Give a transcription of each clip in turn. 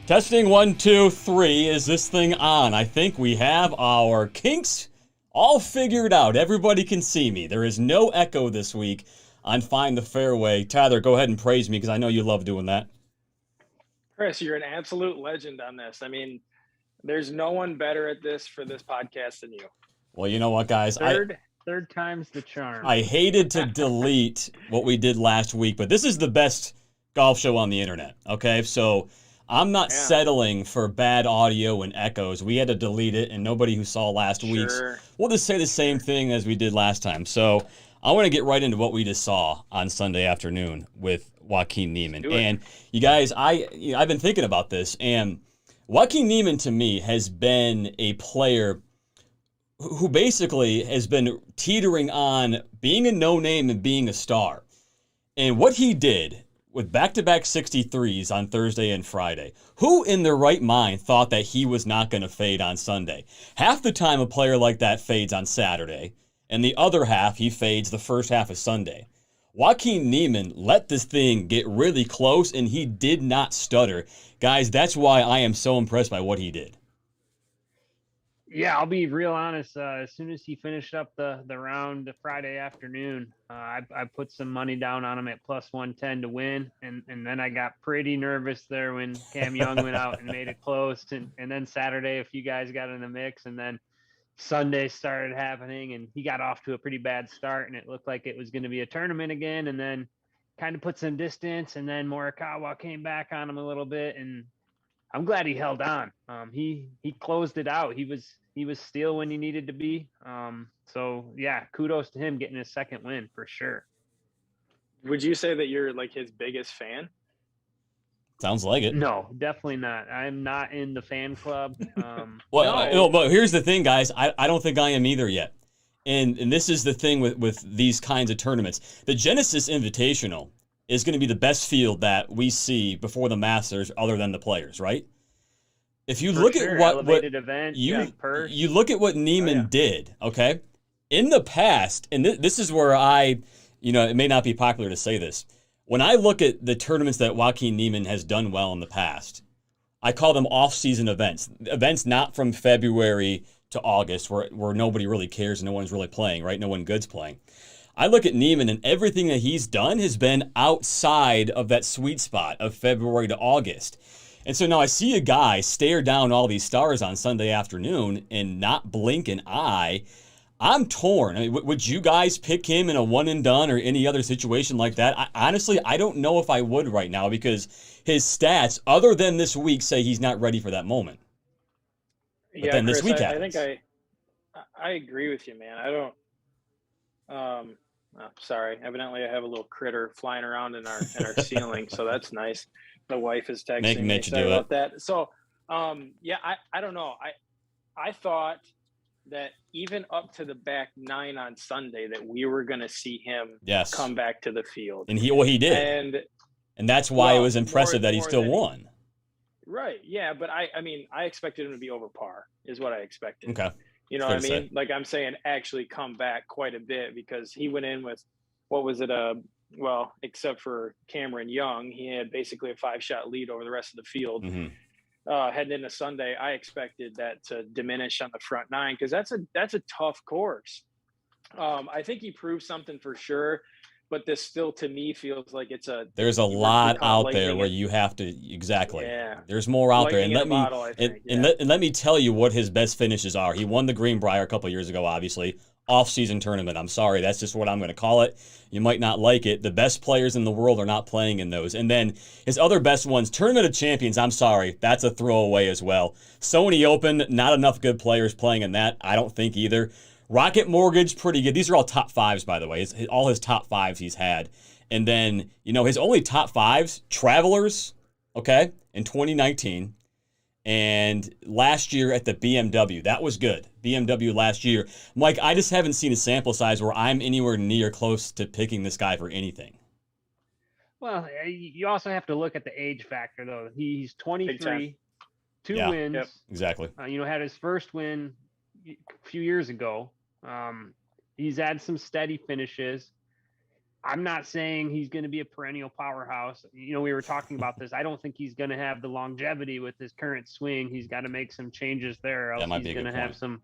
Testing 1, 2, 3. Is this thing on? I think we have our kinks all figured out. Everybody can see me. There is no echo this week on Find the Fairway. Tyler, go ahead and praise me because I know you love doing that. Chris, you're an absolute legend on this. I mean, there's no one better at this for this podcast than you. Well, you know what, guys? Third time's the charm. I hated to delete what we did last week, but this is the best golf show on the internet, okay? So I'm not settling for bad audio and echoes. We had to delete it, and nobody who saw last week's, we'll just say the same thing as we did last time. So I want to get right into what we just saw on Sunday afternoon with Joaquin Niemann. And you guys, I've been thinking about this, and Joaquin Niemann to me has been a player who basically has been teetering on being a no-name and being a star. And what he did with back-to-back 63s on Thursday and Friday, who in their right mind thought that he was not going to fade on Sunday? Half the time a player like that fades on Saturday, and the other half he fades the first half of Sunday. Joaquin Niemann let this thing get really close, and he did not stutter. Guys, that's why I am so impressed by what he did. Yeah, I'll be real honest. As soon as he finished up the round Friday afternoon, I put some money down on him at plus 110 to win. And then I got pretty nervous there when Cam Young went out and made it close. And then Saturday, a few guys got in the mix. And then Sunday started happening, and he got off to a pretty bad start. And it looked like it was going to be a tournament again. And then kind of put some distance. And then Morikawa came back on him a little bit. And I'm glad he held on. He closed it out. He was still when he needed to be. So yeah, kudos to him getting his second win for sure. Would you say that you're like his biggest fan? Sounds like it. No, definitely not. I'm not in the fan club. But here's the thing, guys. I don't think I am either yet. And this is the thing with these kinds of tournaments. The Genesis Invitational is going to be the best field that we see before the Masters other than the players, right? If you look at what event, you look at what Niemann did, okay? In the past, and this is where it may not be popular to say this. When I look at the tournaments that Joaquin Niemann has done well in the past, I call them off-season events. Events not from February to August where nobody really cares and no one's really playing, right? No one good's playing. I look at Niemann, and everything that he's done has been outside of that sweet spot of February to August. And so now I see a guy stare down all these stars on Sunday afternoon and not blink an eye. I'm torn. I mean, would you guys pick him in a one and done or any other situation like that? Honestly, I don't know if I would right now because his stats, other than this week, say he's not ready for that moment. But then Chris, this week happens. I agree with you, man. I don't. Sorry. Evidently, I have a little critter flying around in our ceiling, so that's nice. The wife is texting Make me Mitch do about it. that. So, I don't know. I thought that even up to the back nine on Sunday that we were going to see him come back to the field. And he did. And that's why it was impressive that he still won. Right. Yeah. But I expected him to be over par is what I expected. Okay. You know what I mean? Like I'm saying, actually come back quite a bit because he went in with, what was it? Except for Cameron Young, he had basically a 5-shot lead over the rest of the field. Mm-hmm. Heading into Sunday, I expected that to diminish on the front nine because that's a tough course. I think he proved something for sure, but this still to me feels like there's a lot out there where you have to there's more out there, and let me tell you what his best finishes are. He won the Greenbrier a couple years ago, obviously. Off-season tournament. I'm sorry, that's just what I'm going to call it. You might not like it. The best players in the world are not playing in those. And then his other best ones, Tournament of Champions, I'm sorry, that's a throwaway as well. Sony Open, not enough good players playing in that. I don't think either. Rocket Mortgage, pretty good. These are all top fives, by the way. All his top fives he's had. And then, his only top fives, Travelers, okay, in 2019. And last year at the BMW, that was good. BMW last year. Mike, I just haven't seen a sample size where I'm anywhere near close to picking this guy for anything. Well, you also have to look at the age factor, though. He's 23, 2 wins. Yep, exactly. Had his first win a few years ago. He's had some steady finishes. I'm not saying he's going to be a perennial powerhouse. You know, we were talking about this. I don't think he's going to have the longevity with his current swing. He's got to make some changes there, or else he's going to have some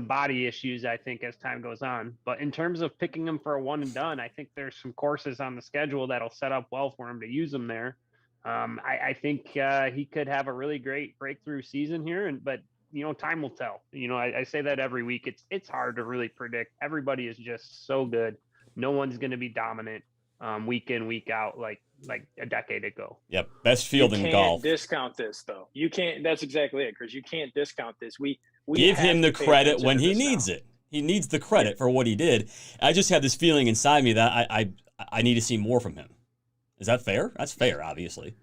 body issues, I think, as time goes on. But in terms of picking him for a one and done, I think there's some courses on the schedule that'll set up well for him to use him there. I think he could have a really great breakthrough season here, but you know, time will tell. You know, I say that every week. It's hard to really predict. Everybody is just so good. No one's going to be dominant week in, week out like a decade ago. Yep, best field in golf. You can't discount this, though. You can't. That's exactly it, Chris. You can't discount this. We give him the credit when he needs it. He needs the credit for what he did. I just have this feeling inside me that I need to see more from him. Is that fair? That's fair, obviously.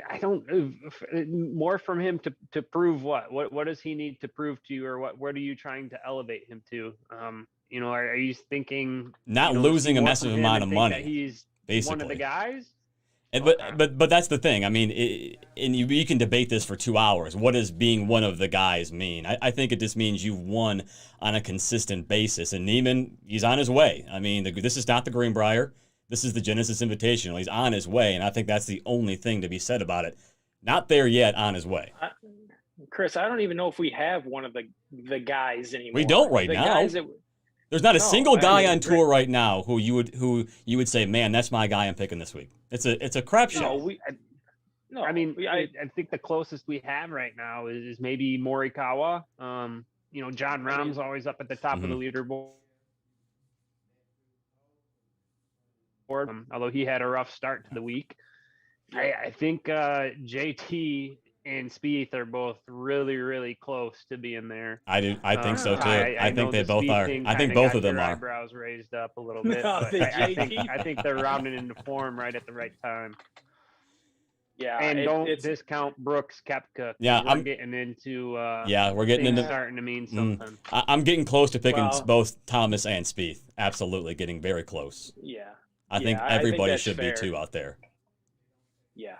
I don't more from him to prove what does he need to prove to you, or what are you trying to elevate him to? You know, are you thinking not losing a massive amount of money? He's basically one of the guys. And, but that's the thing. I mean, and you can debate this for 2 hours. What does being one of the guys mean? I think it just means you've won on a consistent basis. And Niemann, he's on his way. I mean, this is not the Greenbrier. This is the Genesis Invitational. He's on his way, and I think that's the only thing to be said about it. Not there yet, on his way. Chris, I don't even know if we have one of the guys anymore. We don't right now. There's not a single guy on tour right now who you would say, man, that's my guy I'm picking this week. It's a crapshoot. No, I mean, I think the closest we have right now is maybe Morikawa. You know, John Rahm's always up at the top of the leaderboard. Although he had a rough start to the week. I think JT and Spieth are both really, really close to being there. I think so too. I think they both are. I think both of them are. Eyebrows raised up a little bit. I think they're rounding into form right at the right time. Yeah, and don't discount Brooks Koepka. Yeah, we're getting into. We're getting into starting to mean something. I'm getting close to picking both Thomas and Spieth. Absolutely, getting very close. Yeah. I think everybody should be too out there. Yeah,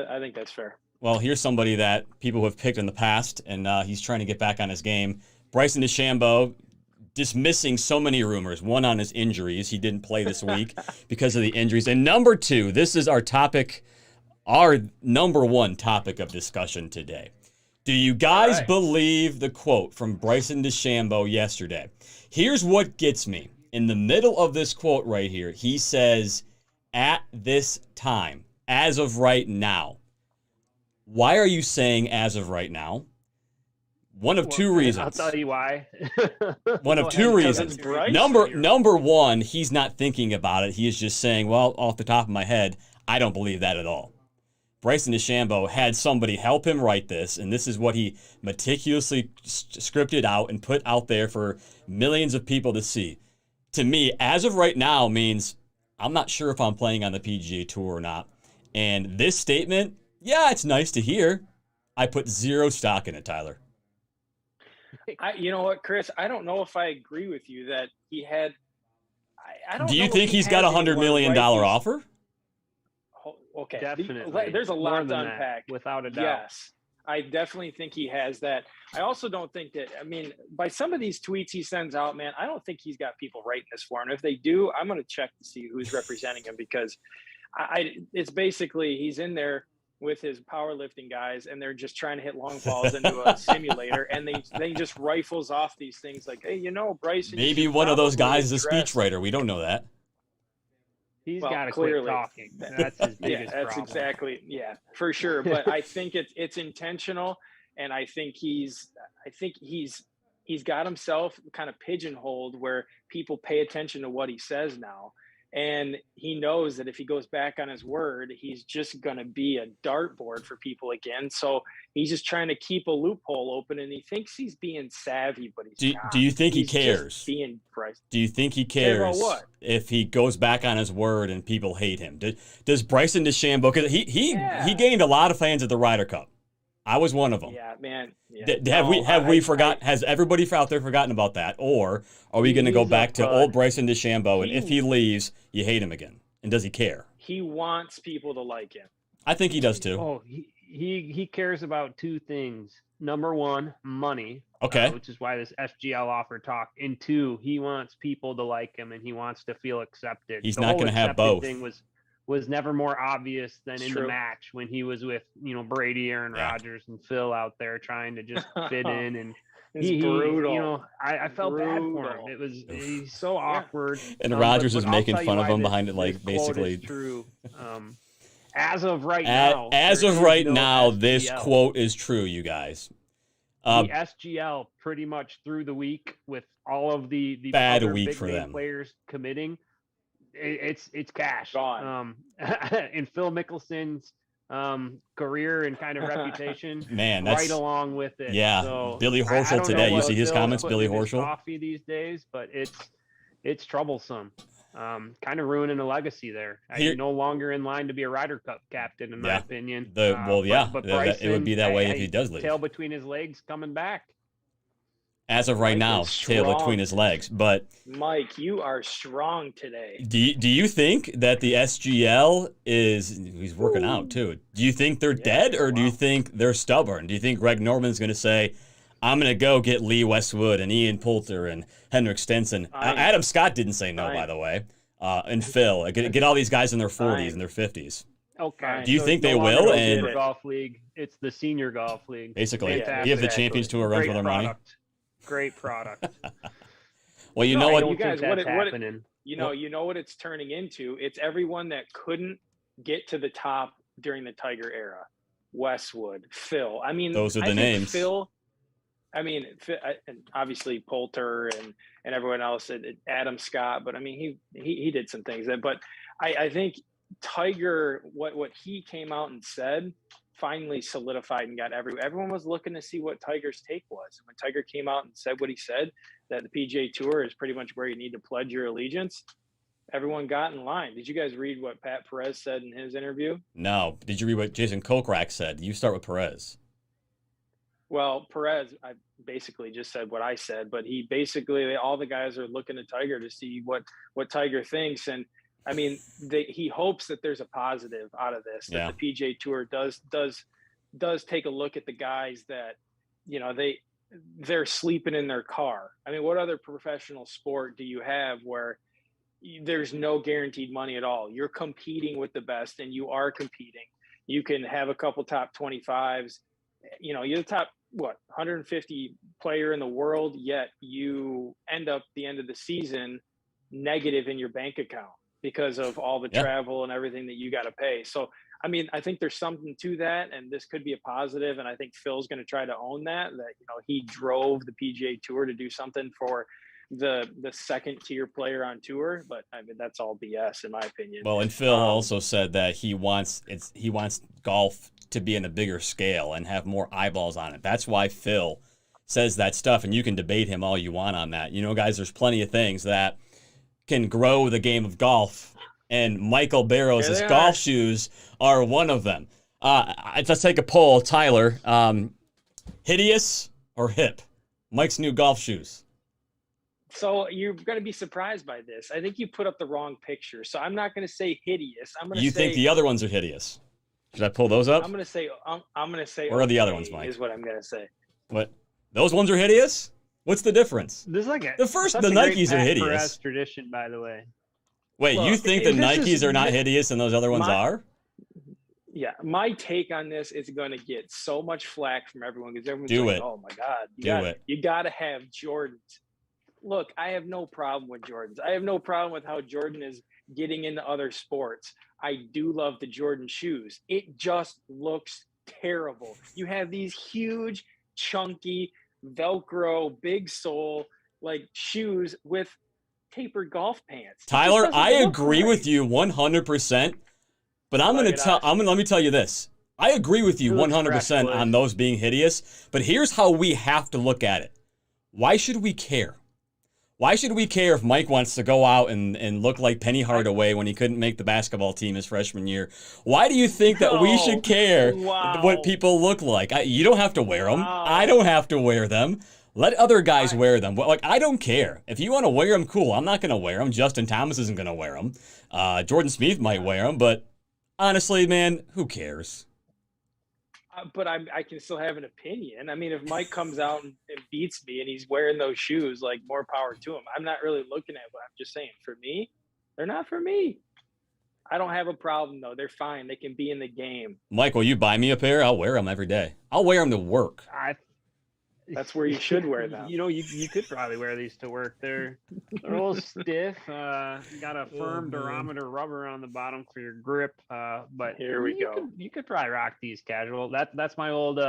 I think that's fair. Well, here's somebody that people have picked in the past, and he's trying to get back on his game. Bryson DeChambeau, dismissing so many rumors. One on his injuries. He didn't play this week because of the injuries. And number two, this is our topic, our number one topic of discussion today. Do you guys believe the quote from Bryson DeChambeau yesterday? Here's what gets me. In the middle of this quote right here, he says, at this time, as of right now. Why are you saying as of right now? One of two reasons. I'll tell you why. One of two reasons. Number one, he's not thinking about it. He is just saying, well, off the top of my head, I don't believe that at all. Bryson DeChambeau had somebody help him write this, and this is what he meticulously scripted out and put out there for millions of people to see. To me, as of right now means I'm not sure if I'm playing on the PGA Tour or not. And this statement, yeah, it's nice to hear. I put zero stock in it, Tyler. You know what, Chris? I don't know if I agree with you that he had. I don't. Do you think he's got a $100 million offer? Okay, definitely. There's a lot to unpack, without a doubt. Yes, I definitely think he has that. I also don't think that, I mean, by some of these tweets he sends out, man, I don't think he's got people writing this for him. If they do, I'm going to check to see who's representing him, because it's basically he's in there with his powerlifting guys, and they're just trying to hit long balls into a simulator, and they just rifles off these things like, hey, you know, Bryson. Maybe one of those guys is a speechwriter. We don't know that. He's got to quit talking. That's his biggest problem. Exactly. Yeah, for sure. But I think it's intentional, and I think he's got himself kind of pigeonholed where people pay attention to what he says now, and he knows that if he goes back on his word, he's just going to be a dartboard for people again. So he's just trying to keep a loophole open, and he thinks he's being savvy, but he's not. Do you think he cares? Do you think he cares about what? If he goes back on his word and people hate him? Does Bryson DeChambeau, because he gained a lot of fans at the Ryder Cup. I was one of them. Yeah, man. Has everybody out there forgotten about that? Or are we going to go back to old Bryson DeChambeau, and if he leaves, you hate him again? And does he care? He wants people to like him. I think he does too. Oh, he cares about two things. Number one, money. Okay. Which is why this SGL offer talk. And two, he wants people to like him and he wants to feel accepted. He's not going to have both. Thing was never more obvious than in the match when he was with, Brady, Aaron Rodgers, and Phil out there trying to just fit in. And it's brutal. I felt bad for him. He's so awkward. And Rodgers was making fun of him behind it, like basically. True. As of right now, this quote is true, you guys. The SGL pretty much through the week with all of the bad other week big for them players committing. It's cash. Gone. And Phil Mickelson's career and kind of reputation, man, that's right along with it. Yeah, so Billy Horschel today. You see his comments, Billy Horschel. Coffee these days, but it's troublesome. Kind of ruining a legacy there. You're no longer in line to be a Ryder Cup captain, in my opinion. But Bryson, it would be that way if he does leave. Tail between his legs, coming back. As of right now, tail between his legs. But Mike, you are strong today. Do you think that the SGL he's working out too? Do you think they're dead, or do you think they're stubborn? Do you think Greg Norman's going to say, I'm going to go get Lee Westwood and Ian Poulter and Henrik Stenson? Adam Scott didn't say no, by the way. And Phil. Get all these guys in their 40s and their 50s. Okay. Do you think they will? And the golf league, it's the senior golf league. Basically, give the Champions Tour a run for their money. Great product. Well, you know what? You guys, what what it's turning into? It's everyone that couldn't get to the top during the Tiger era. Westwood, Phil. I mean, those are the names. Phil. I mean, and obviously Poulter and everyone else, Adam Scott. But I mean, he did some things. But I think Tiger, what he came out and said, finally solidified and got everyone was looking to see what Tiger's take was. When Tiger came out and said what he said, that the PGA Tour is pretty much where you need to pledge your allegiance, everyone got in line. Did you guys read what Pat Perez said in his interview? No. Did you read what Jason Kokrak said? You start with Perez. Well, Perez, I basically just said what I said, but he basically, all the guys are looking at Tiger to see what Tiger thinks. And I mean, he hopes that there's a positive out of this, that the PGA Tour does take a look at the guys that, they're sleeping in their car. I mean, what other professional sport do you have where there's no guaranteed money at all? You're competing with the best, and you are competing. You can have a couple top 25s. You're the top, 150 player in the world, yet you end up the end of the season negative in your bank account because of all the travel and everything that you got to pay. So, I mean, I think there's something to that, and this could be a positive. And I think Phil's going to try to own that he drove the PGA Tour to do something for the second tier player on tour. But I mean, that's all BS in my opinion. Well, and Phil also said that he wants golf to be in a bigger scale and have more eyeballs on it. That's why Phil says that stuff, and you can debate him all you want on that. Guys, there's plenty of things that can grow the game of golf, and Michael Barrows' golf shoes are one of them. Let's take a poll. Tyler, hideous or hip? Mike's new golf shoes. So you're going to be surprised by this. I think you put up the wrong picture. So I'm not going to say hideous. You think the other ones are hideous? Should I pull those up? I'm going to say. Where are the other ones, Mike? Is what I'm going to say. What? Those ones are hideous? What's the difference? There's the Nikes are hideous. Perez tradition, by the way. Wait, you think the Nikes are not hideous and those other ones are? Yeah, my take on this is going to get so much flack from everyone because everyone's "Oh my God, you got to have Jordans." Look, I have no problem with Jordans. I have no problem with how Jordan is getting into other sports. I do love the Jordan shoes. It just looks terrible. You have these huge, chunky, Velcro, big sole, shoes with tapered golf pants. Tyler, I agree with you 100%, but let me tell you this. I agree with you 100% on those being hideous, but here's how we have to look at it. Why should we care? Why should we care if Mike wants to go out and look like Penny Hardaway when he couldn't make the basketball team his freshman year? Why do you think that we should care what people look like? You don't have to wear them. I don't have to wear them. Let other guys wear them. I don't care. If you want to wear them, cool. I'm not going to wear them. Justin Thomas isn't going to wear them. Jordan Spieth might wear them, but honestly, man, who cares? but I can still have an opinion. I mean, if Mike comes out and beats me and he's wearing those shoes, like, more power to him. I'm not really looking at what I'm just saying. For me, they're not for me. I don't have a problem, though. They're fine. They can be in the game. Mike, will you buy me a pair? I'll wear them every day. I'll wear them to work. That's where you should wear them. You could probably wear these to work. They're a little stiff. Got a firm durometer rubber on the bottom for your grip. But here we go. You could probably rock these casual. That's my old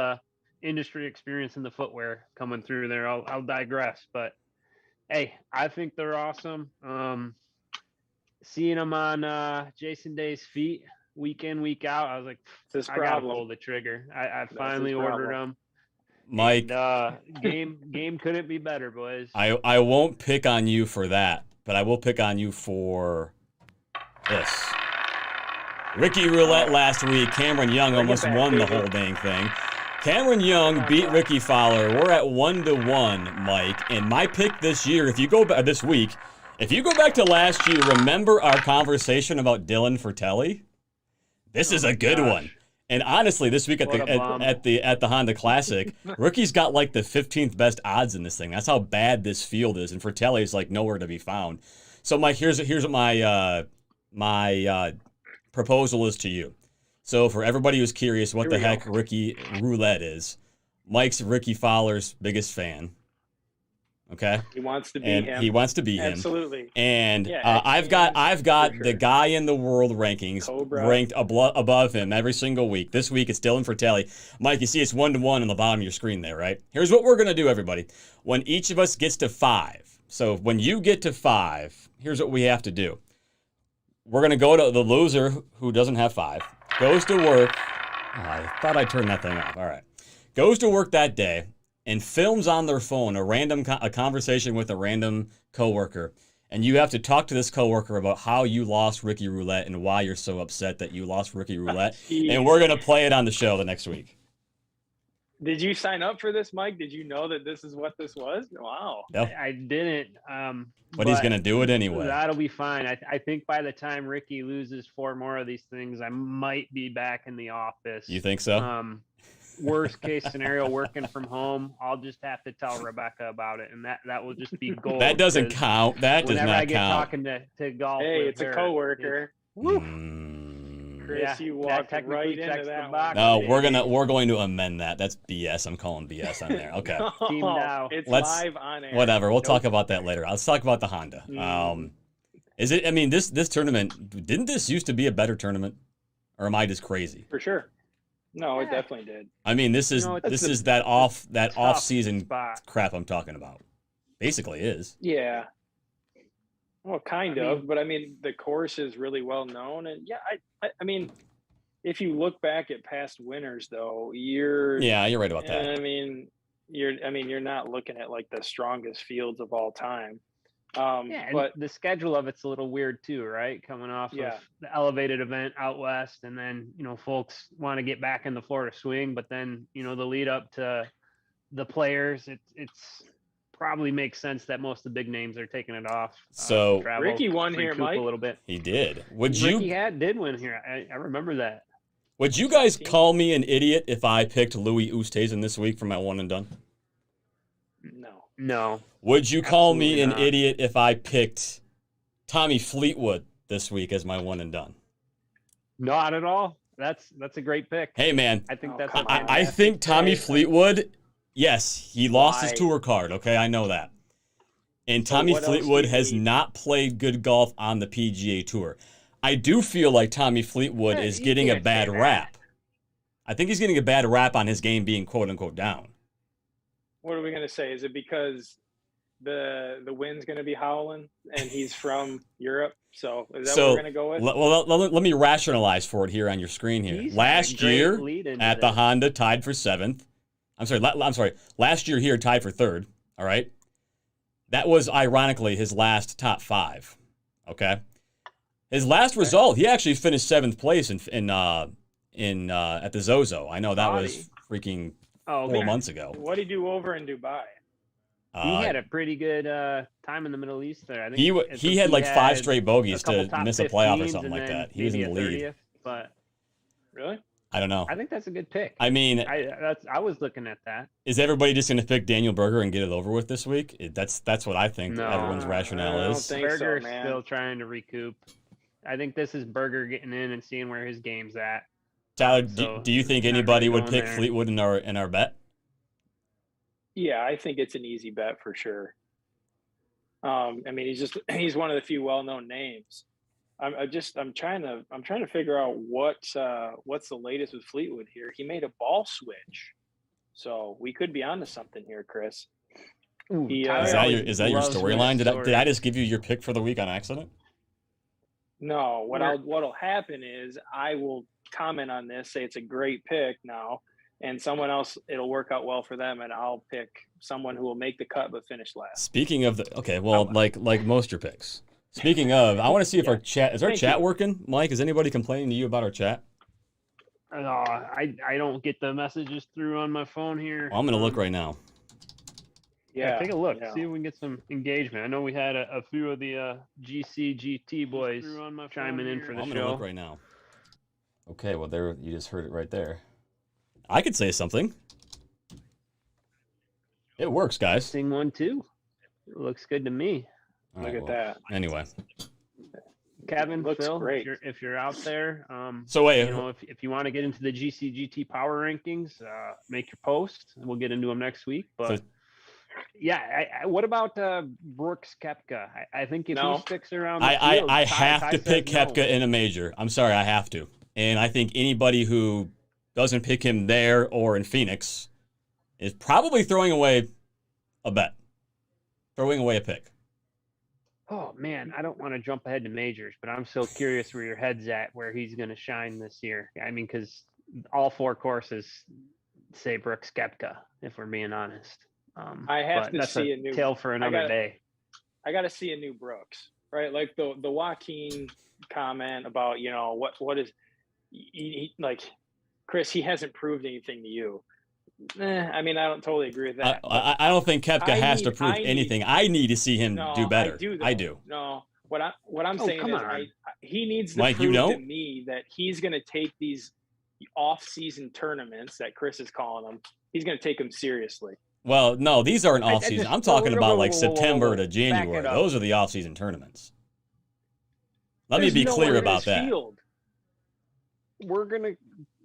industry experience in the footwear coming through there. I'll digress, but hey, I think they're awesome. Seeing them on Jason Day's feet week in, week out, I was like, I gotta pull the trigger. I finally ordered them. Mike, game couldn't be better, boys. I won't pick on you for that, but I will pick on you for this. Ricky Roulette last week. Cameron Young almost won the whole dang thing. Cameron Young beat Ricky Fowler. We're at 1-1, Mike. And my pick this year, if you go back this week, if you go back to last year, remember our conversation about Dylan Fratelli? This is a good one. And honestly, this week at the Honda Classic, Rickie's got like the 15th best odds in this thing. That's how bad this field is, and Fratelli is like nowhere to be found. So, Mike, here's what my proposal is to you. So, for everybody who's curious what the heck Ricky Roulette is, Mike's Ricky Fowler's biggest fan. Okay. He wants to be him. He wants to be him. Absolutely. And I've got the guy in the world rankings ranked above him every single week. This week it's Dylan Fratelli. Mike, you see it's 1-1 on the bottom of your screen there, right? Here's what we're gonna do, everybody. When each of us gets to 5, so when you get to 5, here's what we have to do. We're gonna go to the loser who doesn't have 5, goes to work. Oh, I thought I turned that thing off. All right. Goes to work that day and films on their phone a conversation with a random coworker, and you have to talk to this coworker about how you lost Ricky Roulette and why you're so upset that you lost Ricky Roulette, and we're gonna play it on the show the next week. Did you sign up for this, Mike? Did you know that this is what this was? Wow. Yep. I didn't. But he's gonna do it anyway. That'll be fine. I think by the time Ricky loses 4 more of these things, I might be back in the office. You think so? Worst case scenario, working from home, I'll just have to tell Rebecca about it, and that will just be gold. That doesn't count. That does not count. Whenever I get talking to golf, hey, it's a coworker. Chris, you walked right into that one. No, we're going to amend that. That's BS. I'm calling BS on there. Okay. Team now. It's live on air. Whatever. We'll talk about that later. Let's talk about the Honda. Is it? I mean, this tournament, didn't this used to be a better tournament, or am I just crazy? For sure. No, it definitely did. I mean, this is that off season crap I'm talking about. Basically is. Yeah. Well, kind of, but I mean, the course is really well known, and I mean, if you look back at past winners, though, you're right about that. I mean, you're not looking at like the strongest fields of all time. But the schedule of it's a little weird too, right? Coming off of the elevated event out west, and then folks want to get back in the Florida swing, but then the lead up to the players, it's probably makes sense that most of the big names are taking it off. So Ricky won here, Mike. A little bit. He did. Ricky did win here. I remember that. Would you guys call me an idiot if I picked Louis Oosthuizen this week for my one and done? No. Would you call me an idiot if I picked Tommy Fleetwood this week as my one and done? Not at all. That's a great pick. Hey man, I think that's. I think Tommy Fleetwood. Yes, he lost his tour card. Okay, I know that. And Tommy Fleetwood has not played good golf on the PGA Tour. I do feel like Tommy Fleetwood is getting a bad rap. I think he's getting a bad rap on his game being quote unquote down. What are we going to say? Is it because the wind's going to be howling and he's from Europe? So is that what we're going to go with? Well, let me rationalize for it here on your screen here. Last year at the Honda, tied for 7th. I'm sorry. Last year here, tied for 3rd. All right. That was ironically his last top 5. Okay. His last result, he actually finished 7th place at the Zozo. I know that was freaking 4 months ago. What did he do over in Dubai? He had a pretty good time in the Middle East there. I think he had like 5 straight bogeys to miss a playoff or something like that. He was in the lead. 30th, but really? I don't know. I think that's a good pick. I mean, I was looking at that. is everybody just going to pick Daniel Berger and get it over with this week? That's what I think No, everyone's rationale is. Berger's still trying to recoup. I think this is Berger getting in and seeing where his game's at. Tyler, do you think anybody would pick Fleetwood in our bet? Yeah, I think it's an easy bet for sure. I mean, he's one of the few well-known names. I'm trying to figure out what's the latest with Fleetwood here. He made a ball switch, so we could be onto something here, Chris. Ooh, is that your storyline? Did I just give you your pick for the week on accident? No, what'll happen is I will comment on this, say it's a great pick now, and someone else, it'll work out well for them, and I'll pick someone who will make the cut but finish last. Speaking of like most of your picks. Speaking of, I want to see if our chat working? Mike, is anybody complaining to you about our chat? I don't get the messages through on my phone here. Well, I'm going to look right now. Yeah, take a look. See if we can get some engagement. I know we had a few of the GCGT boys chiming in for the show. I'm going to look right now. Okay, well, there you just heard it right there. I could say something. It works, guys. Sing one too. It looks good to me. Look at that. Anyway, Kevin, looks Phil, great. If you're out there, so wait, if you want to get into the GCGT power rankings, make your post. We'll get into them next week. But what about Brooks Koepka? I think if he sticks around, I have to pick Koepka in a major. I'm sorry, I have to. And I think anybody who doesn't pick him there or in Phoenix is probably throwing away a bet, throwing away a pick. Oh, man, I don't want to jump ahead to majors, but I'm so curious where your head's at, where he's going to shine this year. I mean, because all four courses say Brooks Koepka, if we're being honest. I have to see a new tale for another day. I got to see a new Brooks, right? Like the Joaquin comment about, what is he, like, Chris, he hasn't proved anything to you. I mean, I don't totally agree with that. I don't think Koepka has to prove anything. I need to see him do better. I do. No, what I'm saying is he needs to Mike, prove to me that he's going to take these off-season tournaments that Chris is calling them. He's going to take them seriously. Well, no, these aren't off-season. I'm talking about like September to January. Those are the off-season tournaments. Let me be clear about that.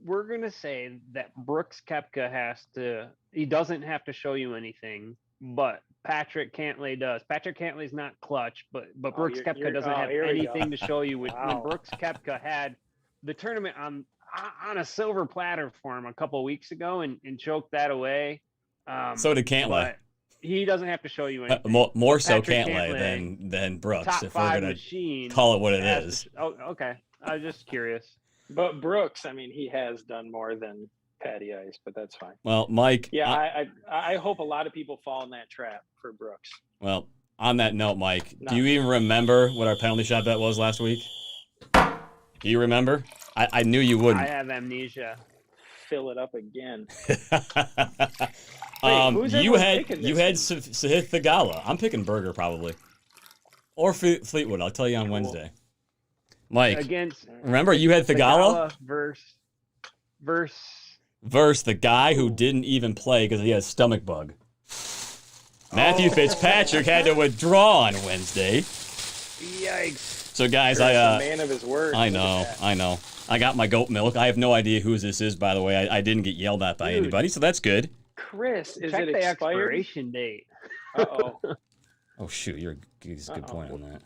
We're gonna say that Brooks Koepka he doesn't have to show you anything, but Patrick Cantlay does. Patrick Cantlay's not clutch, but Brooks Koepka doesn't have anything to show you. When Brooks Koepka had the tournament on a silver platter for him a couple of weeks ago and choked that away. So did Cantlay. He doesn't have to show you anything. More so Cantlay than Brooks, if we're going to call it what it is. Okay. I was just curious. But Brooks, I mean, he has done more than Patty Ice, but that's fine. Well, Mike. Yeah, I hope a lot of people fall in that trap for Brooks. Well, on that note, Mike, do you even remember what our penalty shot bet was last week? Do you remember? I knew you wouldn't. I have amnesia. Fill it up again. You had Sahith Theegala. I'm picking Berger probably, or Fleetwood. I'll tell you on Wednesday. Mike, remember you had Theegala versus the guy who didn't even play because he had a stomach bug. Matthew Fitzpatrick had to withdraw on Wednesday. Yikes! So guys, a man of his word. I know. I got my goat milk. I have no idea who this is, by the way. I didn't get yelled at by anybody, so that's good. Chris, is check it the expired? Expiration date. Uh-oh. Oh, shoot. He's a good point on that.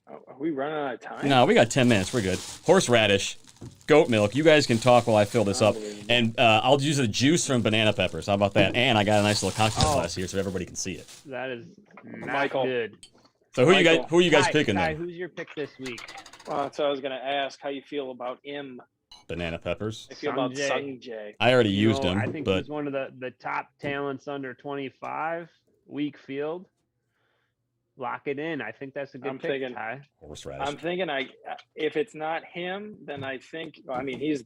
Are we running out of time? No, we got 10 minutes. We're good. Horseradish, goat milk. You guys can talk while I fill this up. And I'll use the juice from banana peppers. How about that? And I got a nice little cocktail glass here so everybody can see it. That is not good. So who are you guys picking then? Who's your pick this week? Well, so I was going to ask how you feel about banana peppers. I feel about Sungjae. I already used him. I think he's one of the top talents under 25. Weak field. Lock it in. I think that's a good pick, Ty. Horseradish. I'm thinking if it's not him, then I think he's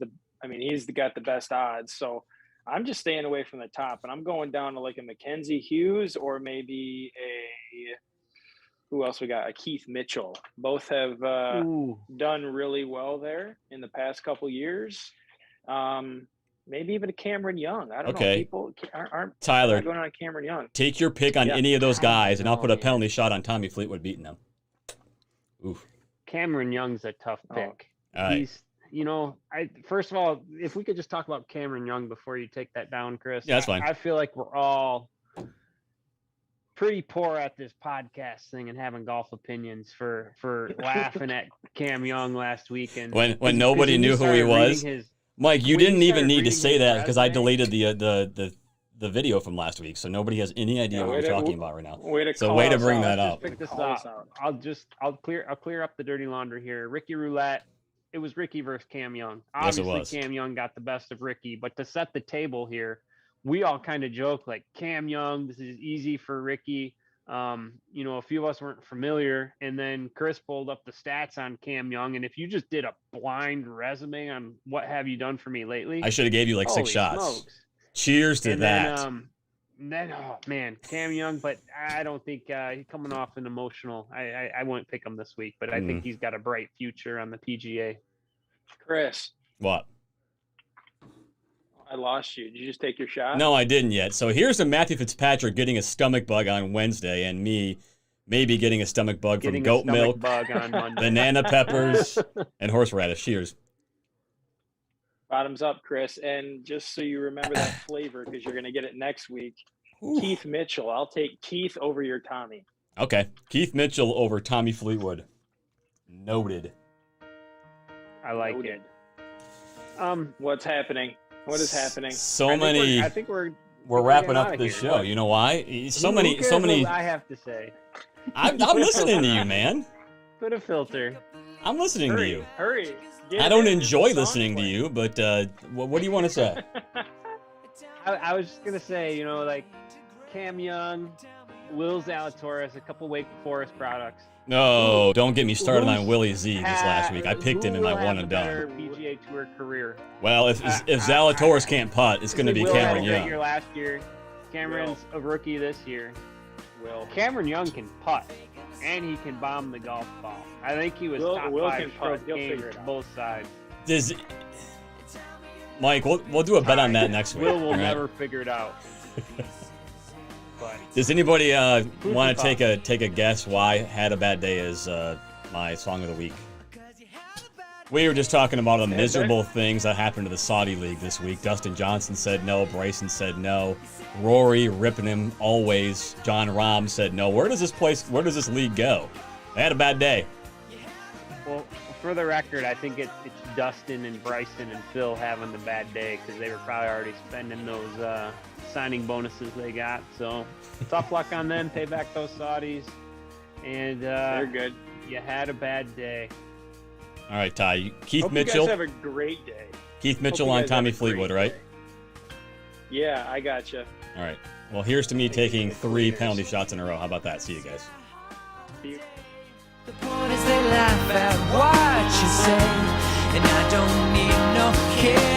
got the best odds. So I'm just staying away from the top, and I'm going down to like a Mackenzie Hughes or maybe who else we got? A Keith Mitchell. Both have done really well there in the past couple years. Maybe even a Cameron Young. I don't know. Okay. People aren't Tyler, going on Cameron Young. take your pick on any of those guys, and I'll put a man. penalty shot on Tommy Fleetwood beating them. Oof. Cameron Young's a tough pick. All right. He's, first of all, if we could just talk about Cameron Young before you take that down, Chris. Yeah, that's fine. I feel like we're all pretty poor at this podcast thing and having golf opinions for laughing at Cam Young last week. And When nobody knew who he was. Mike, you didn't even need to say that because I deleted the video from last week, so nobody has any idea what you're talking about right now. Way to bring that up. Pick this up. I'll clear up the dirty laundry here. Ricky Roulette. It was Ricky versus Cam Young. Obviously, yes, it was. Cam Young got the best of Ricky, but to set the table here, we all kind of joke like Cam Young, this is easy for Ricky. A few of us weren't familiar, and then Chris pulled up the stats on Cam Young, and if you just did a blind resume on what have you done for me lately, I should have gave you like 6 shots. Smokes. Cheers to that. Then, oh man, Cam Young, but I don't think he's coming off an emotional. I won't pick him this week, but I think he's got a bright future on the PGA. Chris. What? I lost you. Did you just take your shot? No, I didn't yet. So here's a Matthew Fitzpatrick getting a stomach bug on Wednesday, and me maybe getting a stomach bug from goat milk, bug on Monday. banana peppers, and horseradish. Cheers. Bottoms up, Chris. And just so you remember that flavor, because you're going to get it next week, Keith Mitchell. I'll take Keith over your Tommy. Okay. Keith Mitchell over Tommy Fleetwood. Noted. I like Noted. it. What's happening? What is happening? I think we're wrapping up this show. You know why? So many. I have to say. I'm listening to you, man. Put a filter. I'm listening to you. Hurry. I don't enjoy listening to you, but what do you want to say? I was just gonna say, like Cam Young, Will Zalatoris, a couple Wake Forest products. No, don't get me started on Willie Z this last week. I picked him in my one and done. PGA Tour career. Well, if Zalatoris can't putt, it's going to be Cameron Young. Will had a great year last year. Cameron's a rookie this year. Cameron Young can putt, and he can bomb the golf ball. I think he was top 5 stroke game both sides. Mike, we'll do a bet on that next week. Will never figure it out. Does anybody want to take a guess why "Had a Bad Day" is my song of the week? We were just talking about the miserable things that happened to the Saudi League this week. Dustin Johnson said no. Bryson said no. Rory ripping him always. John Rahm said no. Where does this league go? They had a bad day. Well, for the record, I think it's Dustin and Bryson and Phil having the bad day because they were probably already spending those signing bonuses they got. So tough luck on them. Pay back those Saudis. And they're good. You had a bad day. All right, Ty. Keith Hope Mitchell. You guys have a great day. Keith Mitchell on Tommy Fleetwood, right? Day. Yeah, I gotcha. All right. Well, here's to me taking 3 penalty shots in a row. How about that? See you guys. See you. The point is they laugh at what you say, and I don't need no care.